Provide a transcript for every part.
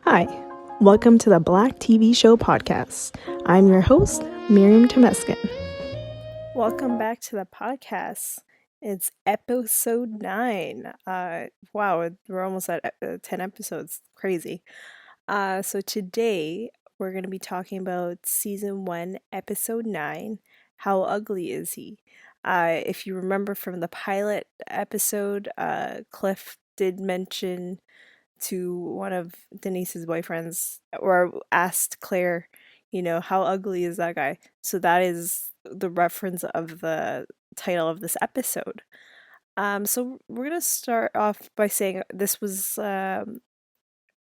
Hi, welcome to the Black TV Show podcast. I'm your host, Miriam Temeskin. Welcome back to the podcast. It's episode 9. Wow, we're almost at 10 episodes. Crazy. So today we're going to be talking about season 1, episode 9. How ugly is he? If you remember from the pilot episode, Cliff did mention to one of Denise's boyfriends or asked Claire, how ugly is that guy? So that is the reference of the title of this episode. So we're gonna start off by saying this was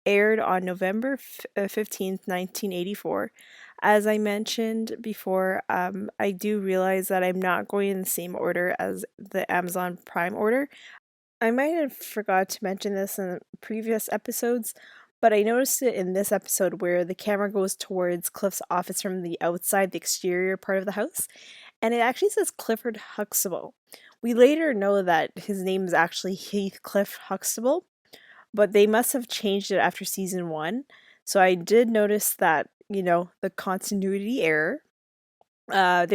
aired on November 15th, 1984. As I mentioned before, I do realize that I'm not going in the same order as the Amazon Prime order. I might have forgot to mention this in previous episodes, but I noticed it in this episode where the camera goes towards Cliff's office from the outside, the exterior part of the house, and it actually says Clifford Huxtable. We later know that his name is actually Heathcliff Huxtable, but they must have changed it after season 1. So I did notice that, the continuity error. I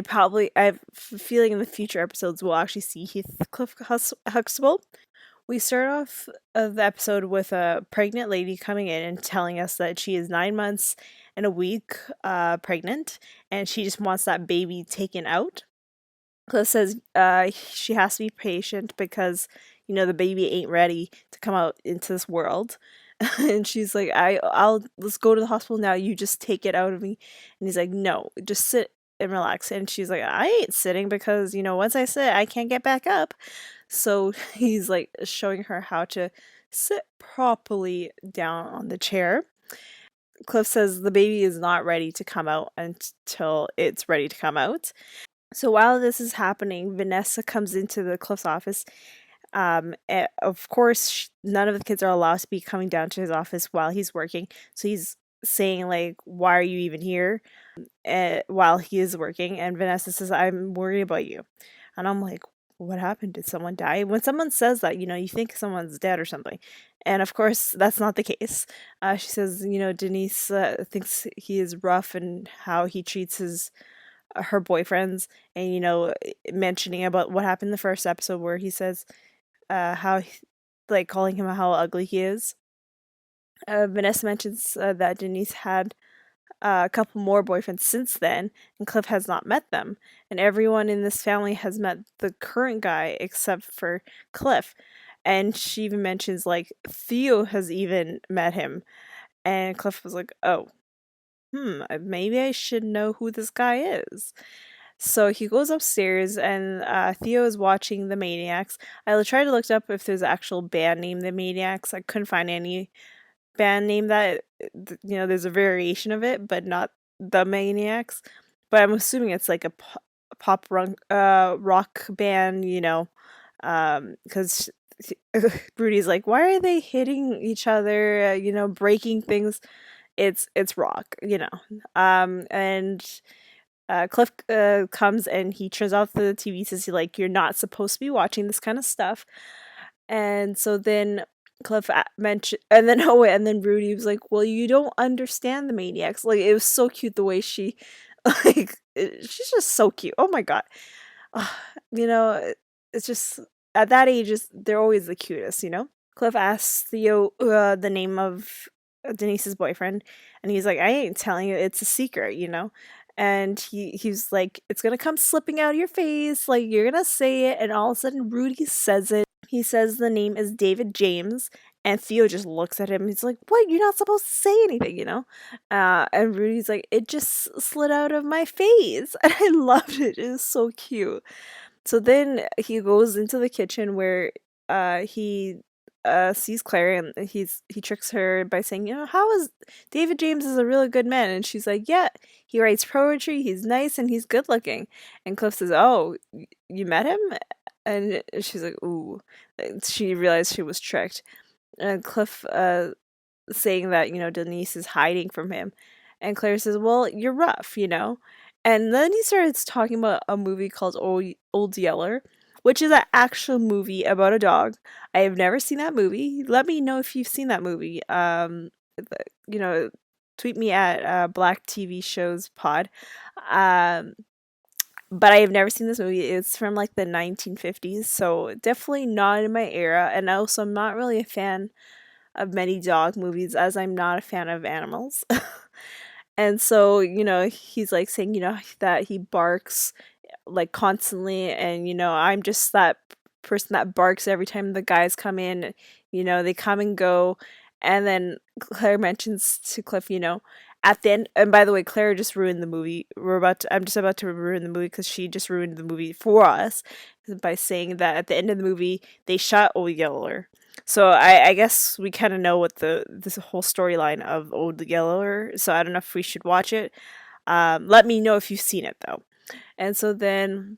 have a feeling in the future episodes we'll actually see Heathcliff Huxtable. We start off the episode with a pregnant lady coming in and telling us that she is 9 months and a week pregnant, and she just wants that baby taken out. Cliff says she has to be patient because, the baby ain't ready to come out into this world. And she's like, let's go to the hospital now. You just take it out of me. And he's like, no, just sit and relax. And she's like, I ain't sitting because, once I sit, I can't get back up. So he's like showing her how to sit properly down on the chair. Cliff says the baby is not ready to come out until it's ready to come out. So while this is happening, Vanessa comes into the Cliff's office. Of course, none of the kids are allowed to be coming down to his office while he's working. So he's saying like, why are you even here? While he is working. And Vanessa says, I'm worried about you. And I'm like, what happened? Did someone die? When someone says that, you think someone's dead or something. And of course, that's not the case. She says, Denise thinks he is rough and how he treats her boyfriends, and mentioning about what happened in the first episode where he says how like calling him how ugly he is. Vanessa mentions that Denise had a couple more boyfriends since then, and Cliff has not met them. And everyone in this family has met the current guy except for Cliff. And she even mentions like Theo has even met him. And Cliff was like, oh, maybe I should know who this guy is. So he goes upstairs, and Theo is watching The Maniacs. I tried to look up if there's an actual band named The Maniacs. I couldn't find any band name that, there's a variation of it, but not The Maniacs. But I'm assuming it's like a pop rock band, because Rudy's like, why are they hitting each other, breaking things? It's rock, and Cliff comes and he turns off the TV, says you're not supposed to be watching this kind of stuff. And so then Cliff mentioned, and then Rudy was like, well, you don't understand The Maniacs. Like, it was so cute the way she, she's just so cute. Oh my God. It's just, at that age, they're always the cutest, Cliff asks Theo the name of Denise's boyfriend, and he's like, I ain't telling you, it's a secret, and he's like, it's gonna come slipping out of your face, like you're gonna say it. And all of a sudden Rudy says it. He says the name is David James, and Theo just looks at him. He's like, what? You're not supposed to say anything, and Rudy's like, it just slid out of my face. And I loved it. It was so cute. So then he goes into the kitchen where he sees Claire, and he tricks her by saying, how is David James is a really good man. And she's like, yeah, he writes poetry, he's nice, and he's good looking. And Cliff says, oh, you met him? And she's like, ooh. She realized she was tricked. And Cliff saying that, Denise is hiding from him. And Claire says, well, you're rough, And then he starts talking about a movie called Old Yeller, which is an actual movie about a dog. I have never seen that movie. Let me know if you've seen that movie. you know, tweet me at Black TV Shows Pod. Um, but I have never seen this movie. It's from like the 1950s, so definitely not in my era. And also, I'm not really a fan of many dog movies, as I'm not a fan of animals. And so, he's like saying, that he barks like constantly, and I'm just that person that barks every time the guys come in. They come and go. And then Claire mentions to Cliff, at the end, and by the way, Claire just ruined the movie. I'm just about to ruin the movie because she just ruined the movie for us by saying that at the end of the movie they shot Old Yeller. So I guess we kind of know what this whole storyline of Old Yeller. So I don't know if we should watch it. Let me know if you've seen it though. And so then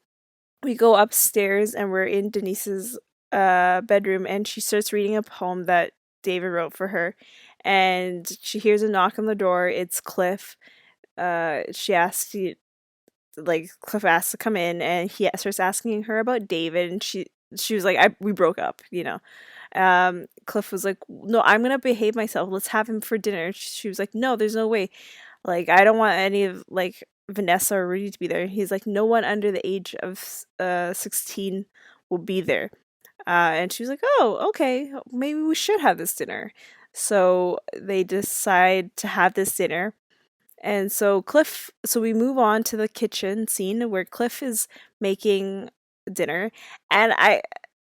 we go upstairs and we're in Denise's bedroom, and she starts reading a poem that David wrote for her. And she hears a knock on the door. It's Cliff. She asks you, like, Cliff asks to come in, and he starts asking her about David. And she was like, we broke up, Cliff was like, no, I'm gonna behave myself. Let's have him for dinner. She was like, no, there's no way. Like, I don't want any of, like, Vanessa or Rudy to be there. He's like, no one under the age of 16 will be there. And she was like, oh, okay, maybe we should have this dinner. So they decide to have this dinner. And so we move on to the kitchen scene where Cliff is making dinner. And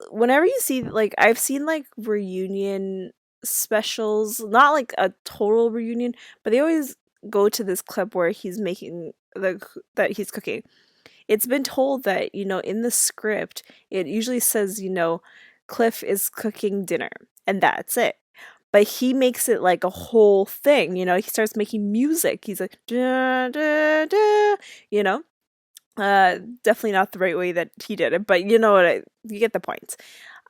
whenever you see, like, I've seen like reunion specials, not like a total reunion, but they always go to this clip where he's making that he's cooking. It's been told that, in the script, it usually says, Cliff is cooking dinner, and that's it. But he makes it like a whole thing, he starts making music. He's like, da, da, da, definitely not the right way that he did it, but you know what, you get the point.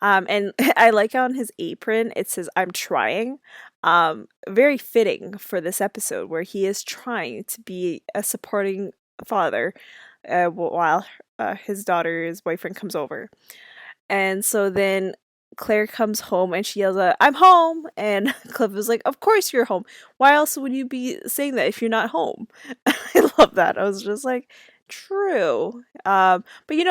And I like on his apron, it says, I'm trying. Very fitting for this episode where he is trying to be a supporting father while his daughter's boyfriend comes over. And so then Claire comes home and she yells out, I'm home! And Cliff is like, of course you're home. Why else would you be saying that if you're not home? I love that. I was just like, true. But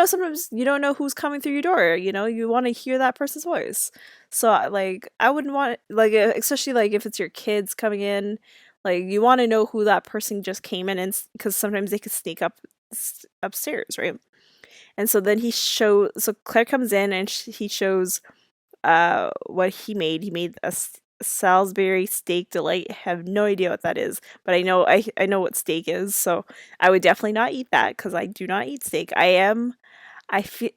sometimes you don't know who's coming through your door. You want to hear that person's voice. So like, I wouldn't want, like, especially like if it's your kids coming in, like, you want to know who that person just came in, and because sometimes they could sneak upstairs, right? And so then so Claire comes in and he shows what he made. He made a Salisbury steak delight. I have no idea what that is, but I know what steak is, so I would definitely not eat that because I do not eat steak. I feel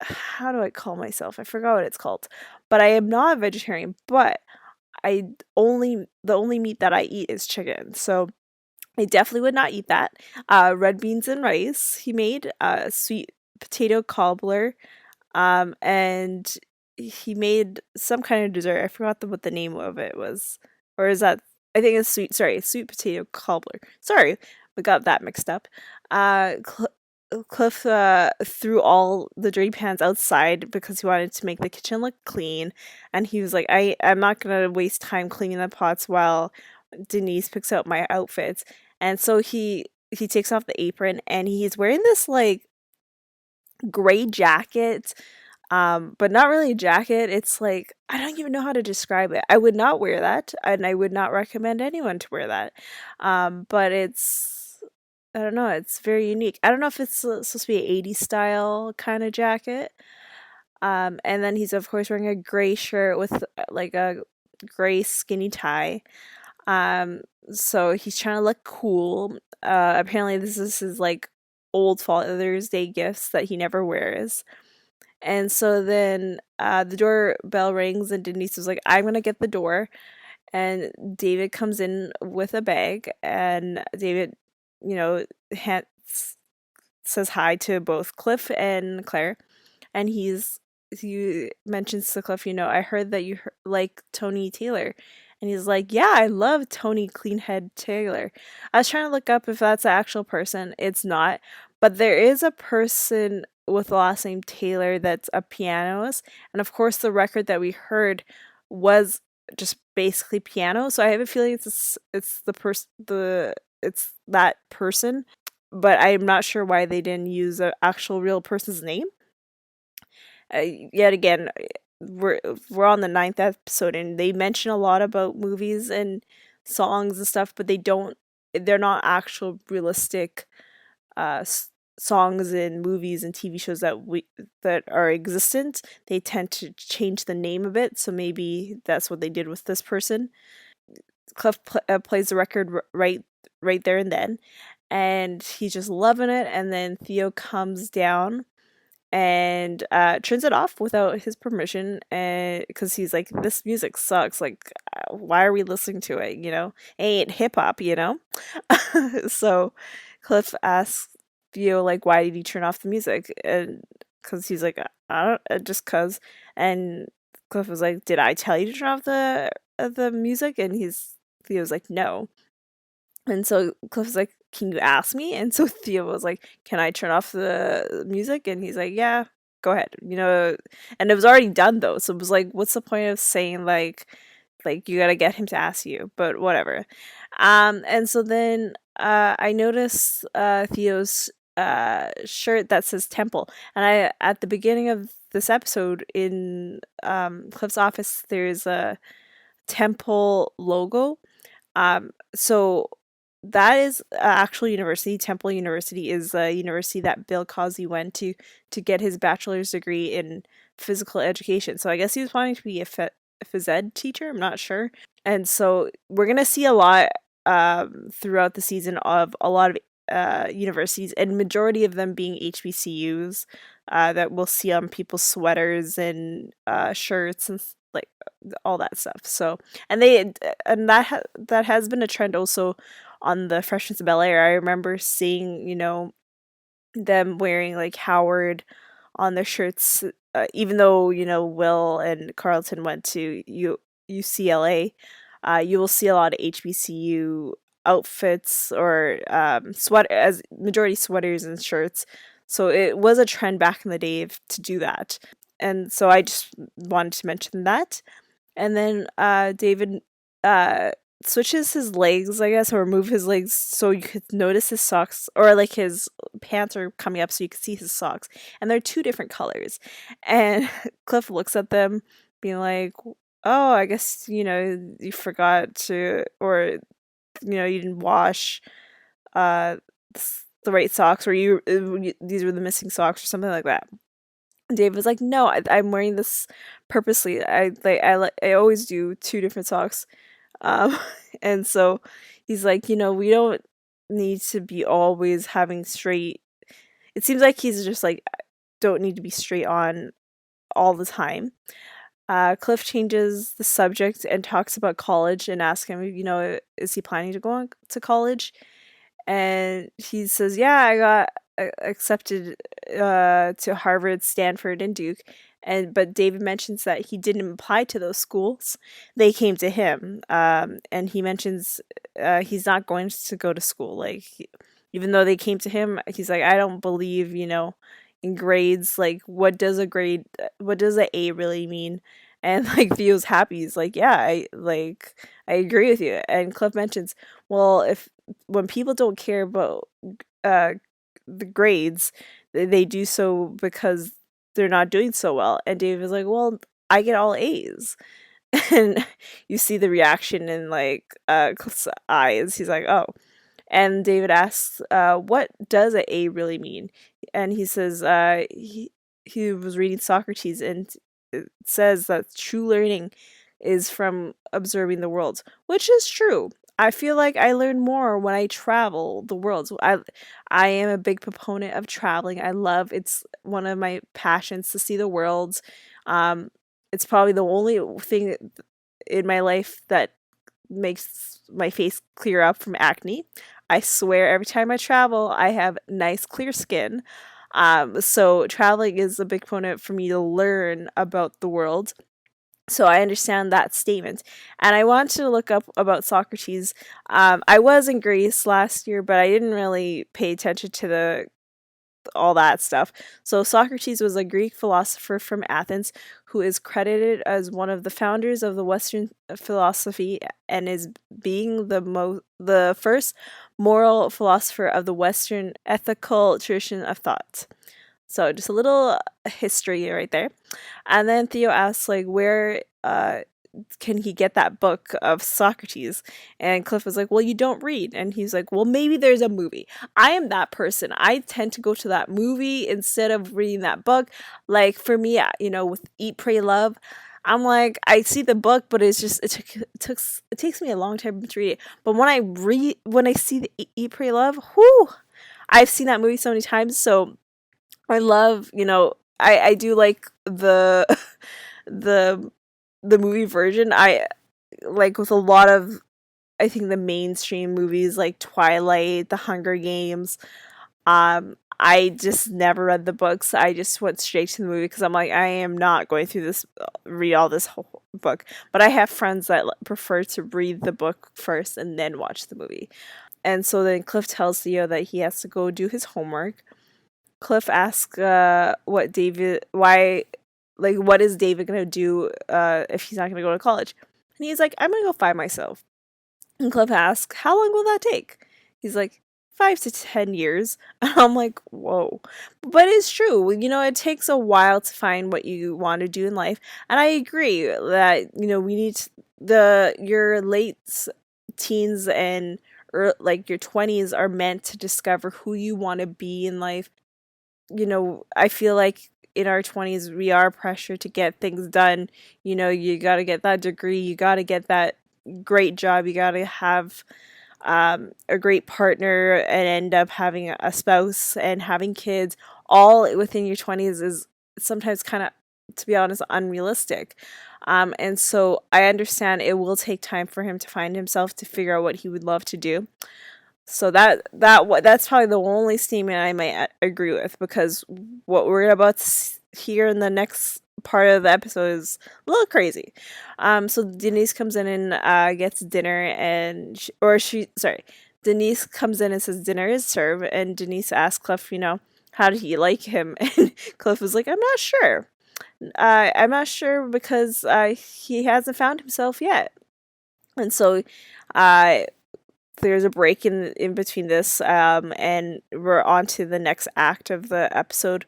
how do I call myself? I forgot what it's called, but I am not a vegetarian. But the only meat that I eat is chicken, so I definitely would not eat that. Red beans and rice he made, sweet potato cobbler, and he made some kind of dessert. I forgot what the name of it was. Or is that, I think it's sweet potato cobbler. Sorry, we got that mixed up. Cliff threw all the drain pans outside because he wanted to make the kitchen look clean. And he was like, I'm not going to waste time cleaning the pots while Denise picks out my outfits. And so he takes off the apron and he's wearing this like gray jacket, but not really a jacket. It's like, I don't even know how to describe it. I would not wear that, and I would not recommend anyone to wear that. But I don't know, it's very unique. I don't know if it's supposed to be an 80s style kind of jacket. And then he's of course wearing a gray shirt with like a gray skinny tie. So he's trying to look cool. Apparently this is his like old Father's Day gifts that he never wears. And so then the doorbell rings and Denise was like, I'm gonna get the door. And David comes in with a bag, and David, says hi to both Cliff and Claire. And he mentions to Cliff, I heard that you like Tony Taylor. And he's like, yeah, I love Tony Cleanhead Taylor. I was trying to look up if that's an actual person. It's not. But there is a person with the last name Taylor that's a pianist. And of course, the record that we heard was just basically piano. So I have a feeling it's that person, but I'm not sure why they didn't use an actual real person's name. Yet again, we're on the ninth episode, and they mention a lot about movies and songs and stuff, but they're not actual realistic uh songs in movies and TV shows that are existent. They tend to change the name a bit, so maybe that's what they did with this person. Cliff plays the record right there and then, and he's just loving it. And then Theo comes down and turns it off without his permission, and because he's like, this music sucks, like why are we listening to it, ain't hip-hop. So Cliff asks Theo, like, why did he turn off the music? And because he's like, I don't, just cuz. And Cliff was like, did I tell you to turn off the music? And Theo's like, no. And so Cliff was like, can you ask me? And so Theo was like, can I turn off the music? And he's like, yeah, go ahead. And it was already done though. So it was like, what's the point of saying like you gotta get him to ask you? But whatever. And so then I noticed Theo's shirt that says temple. And at the beginning of this episode in Cliff's office, there's a temple logo. So that is actual university. Temple University is a university that Bill Cosby went to get his bachelor's degree in physical education. So I guess he was planning to be a phys ed teacher. I'm not sure. And so we're gonna see a lot throughout the season of a lot of universities, and majority of them being HBCUs, that we'll see on people's sweaters and shirts and like all that stuff. So, and that has been a trend also on the Fresh Prince of Bel-Air. I remember seeing, them wearing like Howard on their shirts, even though, Will and Carlton went to UCLA. You will see a lot of HBCU outfits or as majority sweaters and shirts. So it was a trend back in the day to do that. And so I just wanted to mention that. And then David switches his legs, I guess, or move his legs so you could notice his socks, or like his pants are coming up so you can see his socks. And they're two different colors. And Cliff looks at them being like, oh, I guess, you forgot to, or, you didn't wash the right socks, or these were the missing socks or something like that. Dave was like, no, I'm wearing this purposely. I always do two different socks. Um, and so he's like, we don't need to be always having straight. It seems like he's just like, don't need to be straight on all the time. Cliff changes the subject and talks about college and asks him, is he planning to go on to college? And he says, yeah, I got accepted to Harvard, Stanford, and Duke. But David mentions that he didn't apply to those schools. They came to him. And he mentions he's not going to go to school. Like, even though they came to him, he's like, I don't believe, in grades. Like, what does an A really mean? And like Theo's happy. He's like, yeah, I agree with you. And Cliff mentions, well, when people don't care about the grades, they do so because they're not doing so well. And Dave is like, well, I get all A's. And you see the reaction in like Cliff's eyes. He's like, oh. And David asks, what does an A really mean? And he says he was reading Socrates, and it says that true learning is from observing the world, which is true. I feel like I learn more when I travel the world. I am a big proponent of traveling. It's one of my passions to see the world. It's probably the only thing in my life that makes my face clear up from acne. I swear every time I travel, I have nice clear skin. So traveling is a big component for me to learn about the world. So I understand that statement. And I wanted to look up about Socrates. I was in Greece last year, but I didn't really pay attention to all that stuff. So Socrates was a Greek philosopher from Athens who is credited as one of the founders of the Western philosophy and is being the first moral philosopher of the Western ethical tradition of thought. So just a little history right there. And then Theo asks, like, where can he get that book of Socrates? And Cliff was like, well, you don't read. And he's like, well, maybe there's a movie. I am that person. I tend to go to that movie instead of reading that book. Like for me, with Eat, Pray, Love, I'm like, I see the book, but it's just it takes me a long time to read it. But when I see the Eat, Pray, Love, whoo, I've seen that movie so many times. So I love, I do like the the the movie version. I like with a lot of, I think, the mainstream movies like Twilight, The Hunger Games. I just never read the books. I just went straight to the movie because I'm like, I am not going through this, read all this whole book. But I have friends that prefer to read the book first and then watch the movie. And so then Cliff tells Theo that he has to go do his homework. Cliff asks what is David gonna do if he's not gonna go to college? And he's like, I'm gonna go find myself. And Cliff asks, how long will that take? He's like, 5 to 10 years. And I'm like, whoa. But it's true. It takes a while to find what you want to do in life. And I agree that, we need your late teens and like your 20s are meant to discover who you want to be in life. I feel like in our 20s, we are pressured to get things done. You got to get that degree. You got to get that great job. You got to have a great partner and end up having a spouse and having kids all within your 20s is sometimes kind of, to be honest, unrealistic. And so I understand it will take time for him to find himself, to figure out what he would love to do. So that's probably the only statement I might agree with, because what we're about to hear in the next part of the episode is a little crazy. So Denise comes in and gets dinner, and Denise comes in and says dinner is served, and Denise asks Cliff, how did he like him? And Cliff was like, I'm not sure. I'm not sure because he hasn't found himself yet. And so there's a break in between this, and we're on to the next act of the episode,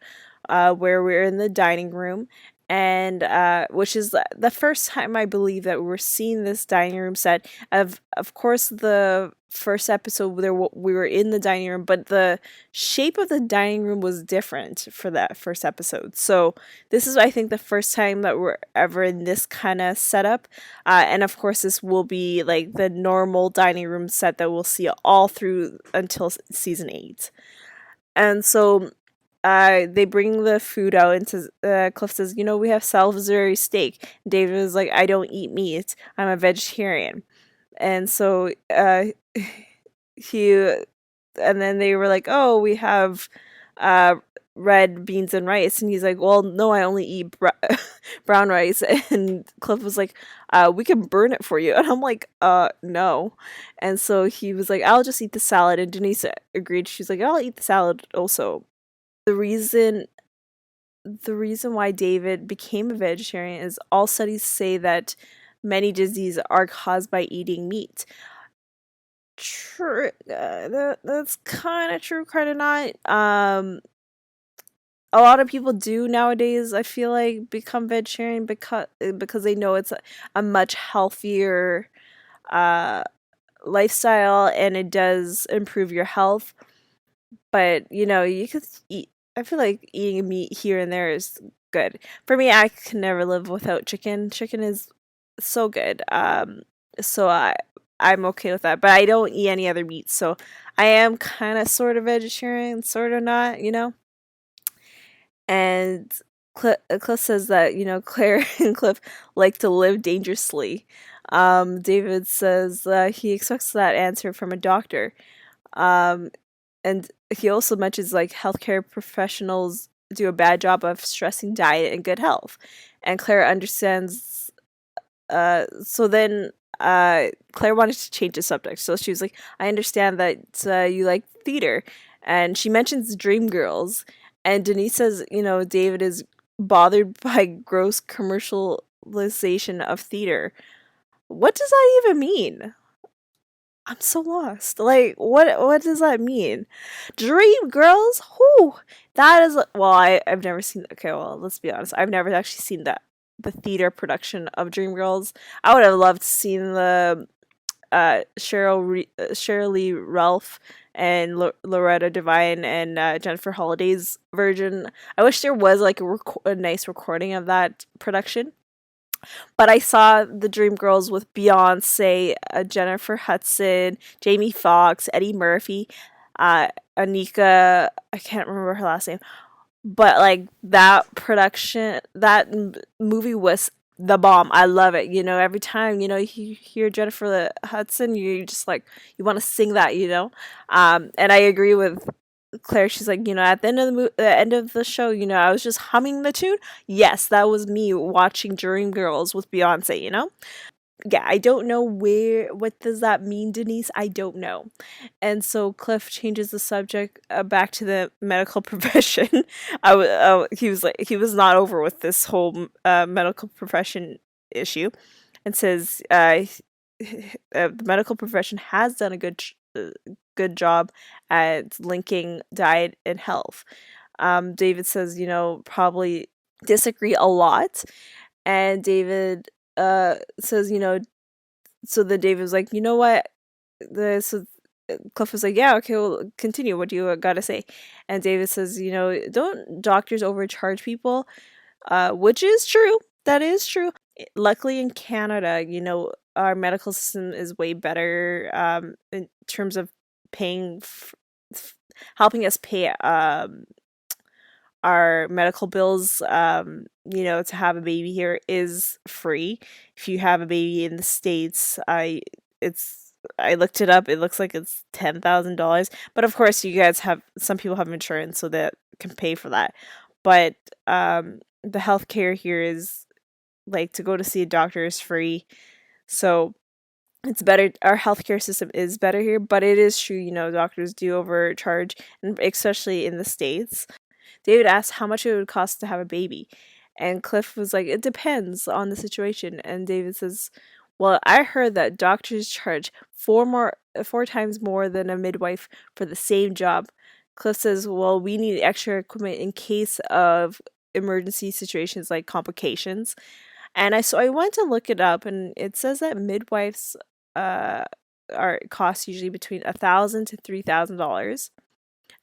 where we're in the dining room, and which is the first time I believe that we're seeing this dining room set. Of course, the first episode we were in the dining room, but the shape of the dining room was different for that first episode. So this is, I think, the first time that we're ever in this kind of setup, and of course this will be like the normal dining room set that we'll see all through until season 8. And so they bring the food out, and Cliff says, we have Salisbury steak. David is like, I don't eat meat. I'm a vegetarian. And so and then they were like, oh, we have red beans and rice. And he's like, well, no, I only eat brown rice. And Cliff was like, we can burn it for you. And I'm like, no. And so he was like, I'll just eat the salad. And Denise agreed. She's like, I'll eat the salad also. The reason why David became a vegetarian is all studies say that many diseases are caused by eating meat. True, that's kind of true, kind of not. A lot of people do nowadays, I feel like, become vegetarian because they know it's a much healthier lifestyle, and it does improve your health. But you could eat. I feel like eating meat here and there is good. For me, I can never live without chicken. Chicken is so good. So I'm okay with that. But I don't eat any other meat. So I am kind of sort of vegetarian, sort of not, And Cliff says that, Claire and Cliff like to live dangerously. David says he expects that answer from a doctor. And he also mentions like healthcare professionals do a bad job of stressing diet and good health. And Claire understands. So then Claire wanted to change the subject. So she was like, I understand that you like theater. And she mentions Dreamgirls. And Denise says, David is bothered by gross commercialization of theater. What does that even mean? I'm so lost. Like, what does that mean? Dream Girls? Who? That is well, I've never seen. Okay, well, let's be honest. I've never actually seen the theater production of Dream Girls. I would have loved to seen the Cheryl Lee Ralph and Loretta Devine and Jennifer Holliday's version. I wish there was like a nice recording of that production. But I saw the Dream Girls with Beyonce, Jennifer Hudson, Jamie Foxx, Eddie Murphy, Anika. I can't remember her last name, but like that production, that movie was the bomb. I love it. You know, every time you hear Jennifer Hudson, you just like you want to sing that. And I agree with Claire. She's like, at the end of the end of the show, I was just humming the tune. Yes, that was me watching Dream Girls with Beyonce. Yeah, I don't know what does that mean, Denise? I don't know. And so Cliff changes the subject back to the medical profession. He was like, he was not over with this whole medical profession issue, and says the medical profession has done a good job at linking diet and health. David says, probably disagree a lot, and David says, so then David was like, you know what? So Cliff was like, yeah, okay, well, continue. What do you gotta say? And David says, don't doctors overcharge people? Which is true. That is true. Luckily in Canada, our medical system is way better in terms of paying, helping us pay our medical bills. To have a baby here is free. If you have a baby in the States, I looked it up. It looks like it's $10,000. But of course, some people have insurance, so that can pay for that. But the healthcare here is like to go to see a doctor is free. So it's better. Our healthcare system is better here, but it is true, doctors do overcharge, and especially in the States. David asked how much it would cost to have a baby. And Cliff was like, it depends on the situation. And David says, well, I heard that doctors charge four times more than a midwife for the same job. Cliff says, well, we need extra equipment in case of emergency situations like complications. And I went to look it up, and it says that midwives are cost usually between $1,000 to $3,000.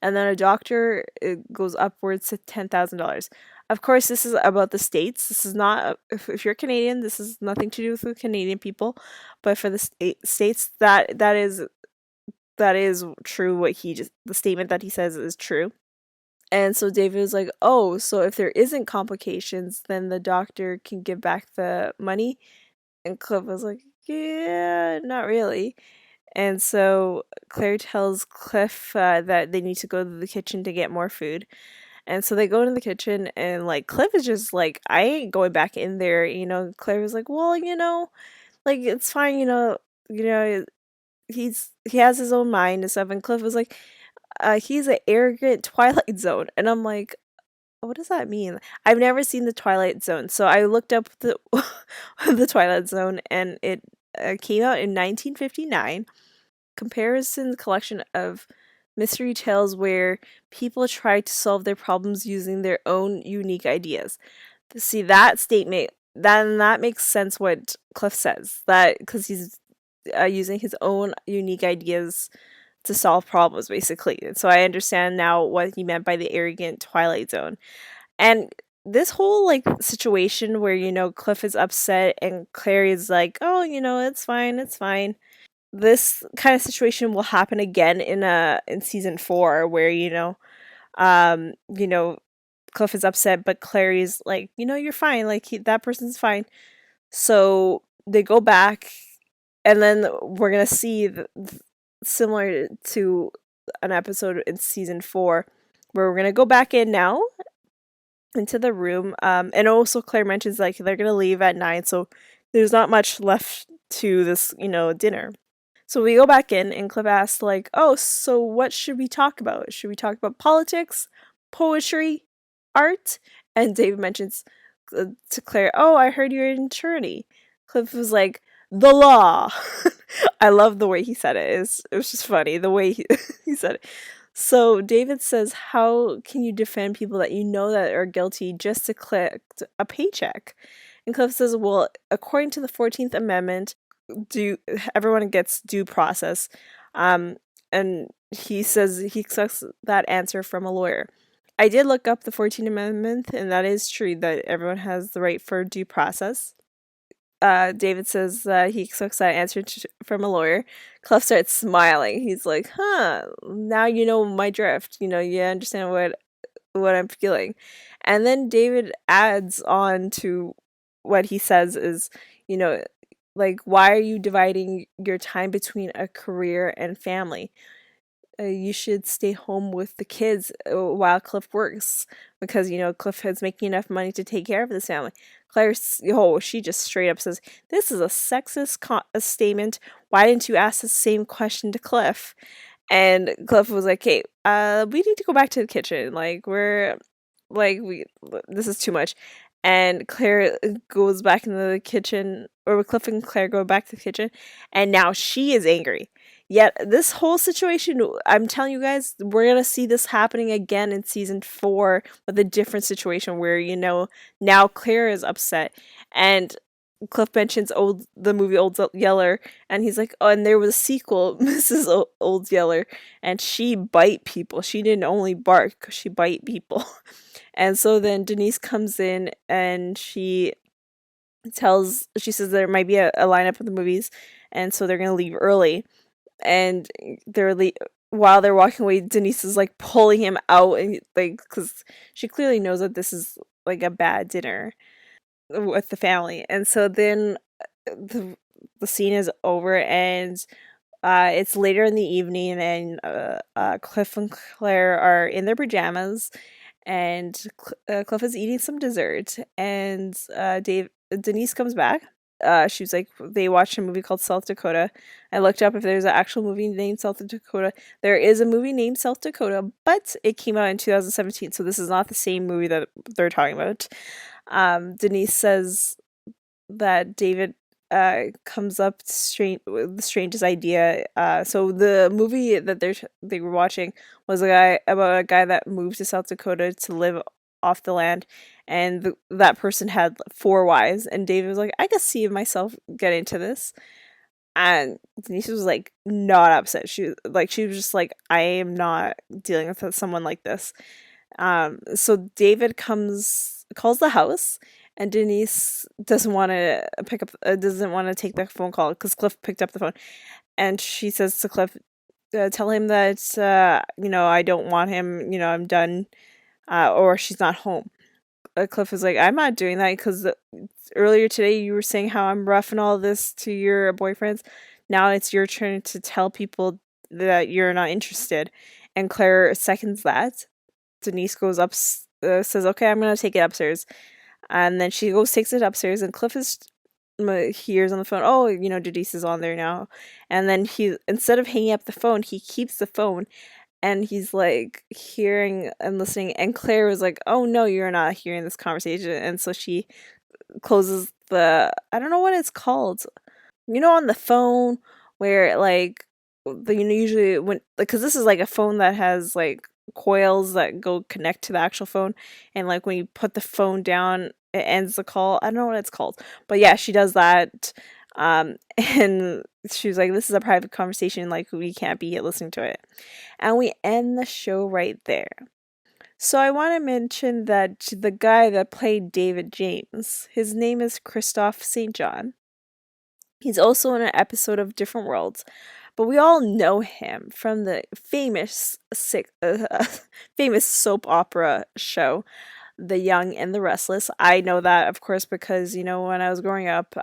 And then a doctor, it goes upwards to $10,000. Of course, this is about the States. This is not, if you're Canadian, this is nothing to do with the Canadian people. But for the States, that is true. The statement that he says is true. And so David was like, oh, so if there isn't complications, then the doctor can give back the money. And Cliff was like, yeah, not really. And so Claire tells Cliff that they need to go to the kitchen to get more food. And so they go into the kitchen, and like Cliff is just like, I ain't going back in there. Claire was like, well, like it's fine. He has his own mind and stuff. And Cliff was like, he's an arrogant Twilight Zone. And I'm like, what does that mean? I've never seen the Twilight Zone, so I looked up the the Twilight Zone, and it came out in 1959. Comparison collection of mystery tales where people try to solve their problems using their own unique ideas. See that statement, that makes sense what Cliff says, that because he's using his own unique ideas to solve problems, basically. And so I understand now what he meant by the arrogant Twilight Zone. And this whole like situation where Cliff is upset and Claire is like, oh, it's fine, it's fine. This kind of situation will happen again in season 4, where um you know Cliff is upset, but Clary's like, you're fine, like that person's fine. So they go back, and then we're gonna see similar to an episode in season 4, where we're gonna go back in now into the room, and also Claire mentions like they're gonna leave at 9, so there's not much left to this dinner. So we go back in, and Cliff asks, like, oh, so what should we talk about? Should we talk about politics, poetry, art? And David mentions to Claire, "Oh, I heard you're in attorney." Cliff was like, "The law." I love the way he said it. It was just funny the way he said it. So David says, "How can you defend people that you know that are guilty just to collect a paycheck?" And Cliff says, "Well, according to the 14th Amendment, due everyone gets due process." Um, and he says he expects that answer from a lawyer. I did look up the 14th Amendment, and that is true that everyone has the right for due process. David says that he expects that answer from a lawyer. Cliff starts smiling. He's like, "Huh, now you know my drift. You understand what I'm feeling." And then David adds on to what he says is, you know, like, "Why are you dividing your time between a career and family? You should stay home with the kids while Cliff works, because Cliff is making enough money to take care of this family." Claire, she just straight up says, "This is a sexist statement. Why didn't you ask the same question to Cliff?" And Cliff was like, "Hey, we need to go back to the kitchen. We this is too much." And Claire goes back into the kitchen, or Cliff and Claire go back to the kitchen, and now she is angry. Yet this whole situation, I'm telling you guys, we're gonna see this happening again in season 4 with a different situation where now Claire is upset, and Cliff mentions the movie Old Yeller, and he's like, "Oh, and there was a sequel, Mrs. Old Yeller, and she bite people. She didn't only bark, she bite people." And so then Denise comes in, and she says there might be a lineup of the movies, and so they're gonna leave early. And while they're walking away, Denise is like pulling him out, and like, because she clearly knows that this is like a bad dinner with the family. And so then the scene is over, and it's later in the evening, and Cliff and Claire are in their pajamas, and Cliff is eating some dessert, and Denise comes back. She was like, they watched a movie called South Dakota. I looked up if there's an actual movie named South Dakota. There is a movie named South Dakota, but it came out in 2017, so this is not the same movie that they're talking about. Denise says that David comes up with the strangest idea. So the movie that they were watching was about a guy that moved to South Dakota to live off the land, and that person had 4 wives, and David was like, "I could see myself getting into this." And Denise was like not upset. She was just like, "I am not dealing with someone like this." So David calls the house, and Denise doesn't want to take the phone call because Cliff picked up the phone, and she says to Cliff, "Tell him that I don't want him. I'm done, or she's not home." Cliff is like, "I'm not doing that because earlier today you were saying how I'm rough and all this to your boyfriends. Now it's your turn to tell people that you're not interested." And Claire seconds that. Denise goes up, says, "Okay, I'm gonna take it upstairs," and then she takes it upstairs, and Cliff hears on the phone, "Oh, Denise is on there now," and then instead of hanging up the phone, he keeps the phone, and he's like hearing and listening, and Claire was like, "Oh no, you're not hearing this conversation," and so she closes I don't know what it's called, on the phone where like usually when, because this is like a phone that has like coils that go connect to the actual phone, and like when you put the phone down it ends the call. I don't know what it's called, but yeah, she does that. And she was like, "This is a private conversation, like we can't be listening to it." And we end the show right there. So I want to mention that the guy that played David James, his name is Kristoff St. He's also in an episode of Different Worlds, but we all know him from the famous soap opera show, The Young and The Restless. I know that, of course, because when I was growing up,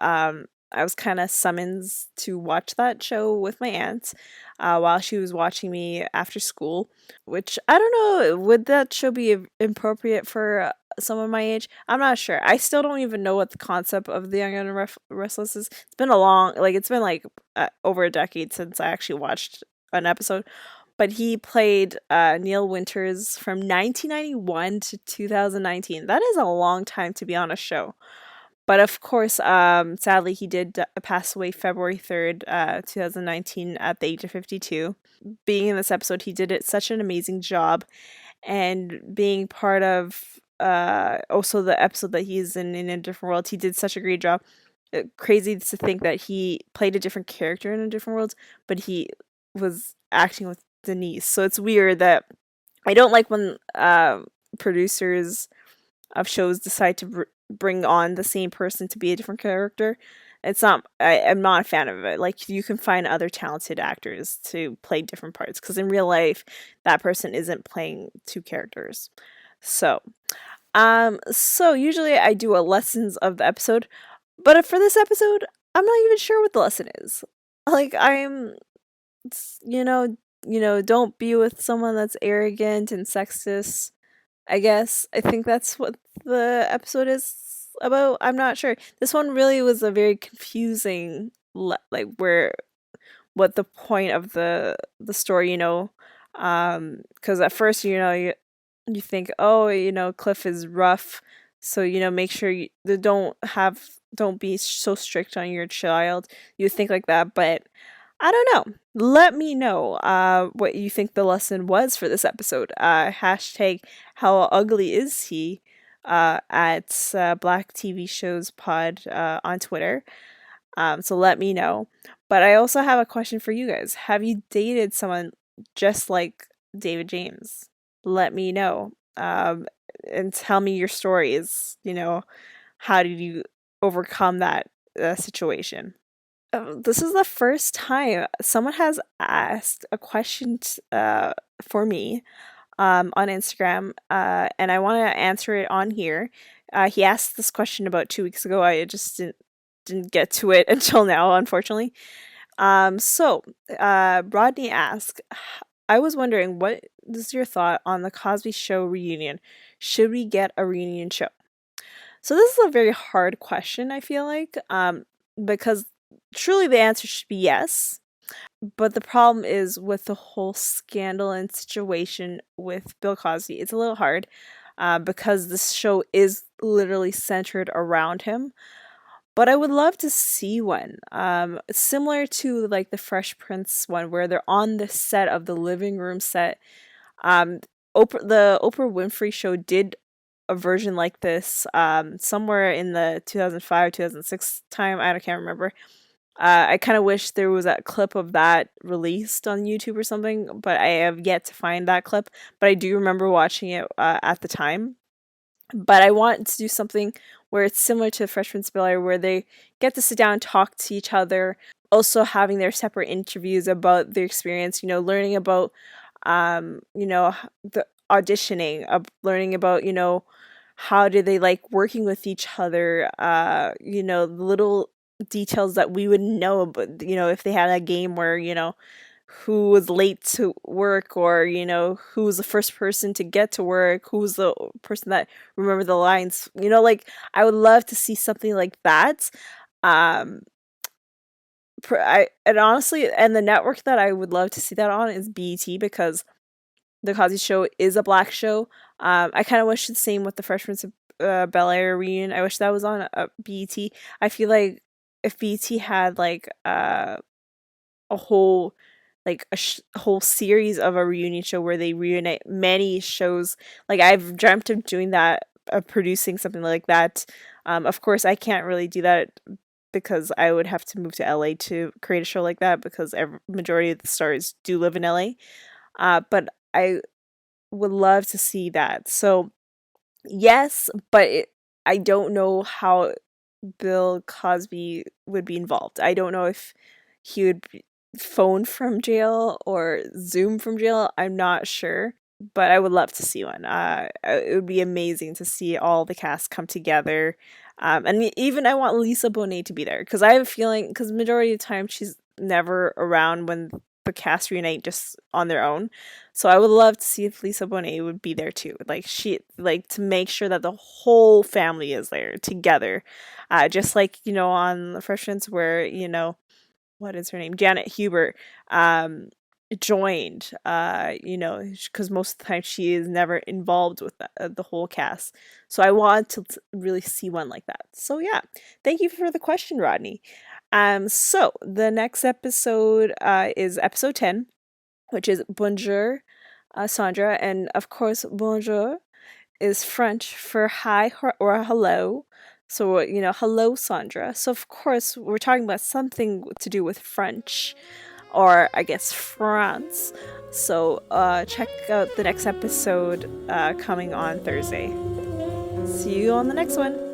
I was kind of summoned to watch that show with my aunt while she was watching me after school. Which I don't know, would that show be appropriate for someone my age? I'm not sure. I still don't even know what the concept of The Young and the Restless is. It's been over a decade since I actually watched an episode. but he played Neil Winters from 1991 to 2019. That is a long time to be on a show. But of course, sadly, he did pass away February 3rd, 2019, at the age of 52. Being in this episode, he did it such an amazing job, and being part of also the episode that he's in a different world, he did such a great job. Crazy to think that he played a different character in a different world, but he was acting with Denise. So it's weird that I don't like when producers of shows decide to bring on the same person to be a different character. It's not. I'm not a fan of it. Like, you can find other talented actors to play different parts, because in real life, that person isn't playing two characters. So usually I do a lessons of the episode, but for this episode, I'm not even sure what the lesson is. Like, you know, don't be with someone that's arrogant and sexist. I guess I think that's what the episode is about. I'm not sure. This one really was a very confusing, like, where what the point of the story, because at first, you think, oh, Cliff is rough, so make sure don't be so strict on your child. You think like that, but I don't know. Let me know what you think the lesson was for this episode. Hashtag how ugly is he at Black TV Shows Pod on Twitter. So let me know. But I also have a question for you guys. Have you dated someone just like David James? Let me know. And tell me your stories. How did you overcome that situation? This is the first time someone has asked a question for me on Instagram, and I want to answer it on here. He asked this question about 2 weeks ago. I just didn't get to it until now, unfortunately. Rodney asked, I was wondering, what is your thought on the Cosby Show reunion? Should we get a reunion show? So this is a very hard question, I feel like, because truly the answer should be yes. But the problem is with the whole scandal and situation with Bill Cosby, it's a little hard because this show is literally centered around him. But I would love to see one, similar to like the Fresh Prince one, where they're on the set of the living room set. The Oprah Winfrey Show did a version like this somewhere in the 2005 2006 time. I can't remember. I kind of wish there was a clip of that released on YouTube or something, but I have yet to find that clip. But I do remember watching it at the time. But I want to do something where it's similar to Fresh Prince of Bel-Air, where they get to sit down and talk to each other, also having their separate interviews about their experience, learning about, the auditioning, learning about, how do they like working with each other, the little details that we wouldn't know, but, if they had a game where, who was late to work, or who was the first person to get to work, who was the person that remembered the lines, like, I would love to see something like that. And honestly, and the network that I would love to see that on is BET, because the Cosby Show is a black show. I kind of wish the same with the Fresh Prince of Bel-Air reunion. I wish that was on BET. I feel like if BET had like a whole whole series of a reunion show where they reunite many shows, like, I've dreamt of doing that, of producing something like that. Of course, I can't really do that because I would have to move to LA to create a show like that, because majority of the stars do live in LA. But I would love to see that. So yes, but I don't know how Bill Cosby would be involved. I don't know if he would phone from jail or Zoom from jail. I'm not sure, but I would love to see one. It would be amazing to see all the cast come together. And even I want Lisa Bonet to be there, because I have a feeling, because majority of the time she's never around when the cast reunite just on their own. So I would love to see if Lisa Bonet would be there too. Like, to make sure that the whole family is there together. Just like, on The Fresh Prince, where, what is her name? Janet Hubert. joined, because most of the time she is never involved with the whole cast. So I want to really see one like that. So yeah, thank you for the question, Rodney. So the next episode is episode 10, which is Bonjour, Sandra, and of course Bonjour is French for hi or hello. So, hello, Sandra. So, of course, we're talking about something to do with French, or I guess France. So, check out the next episode coming on Thursday. See you on the next one.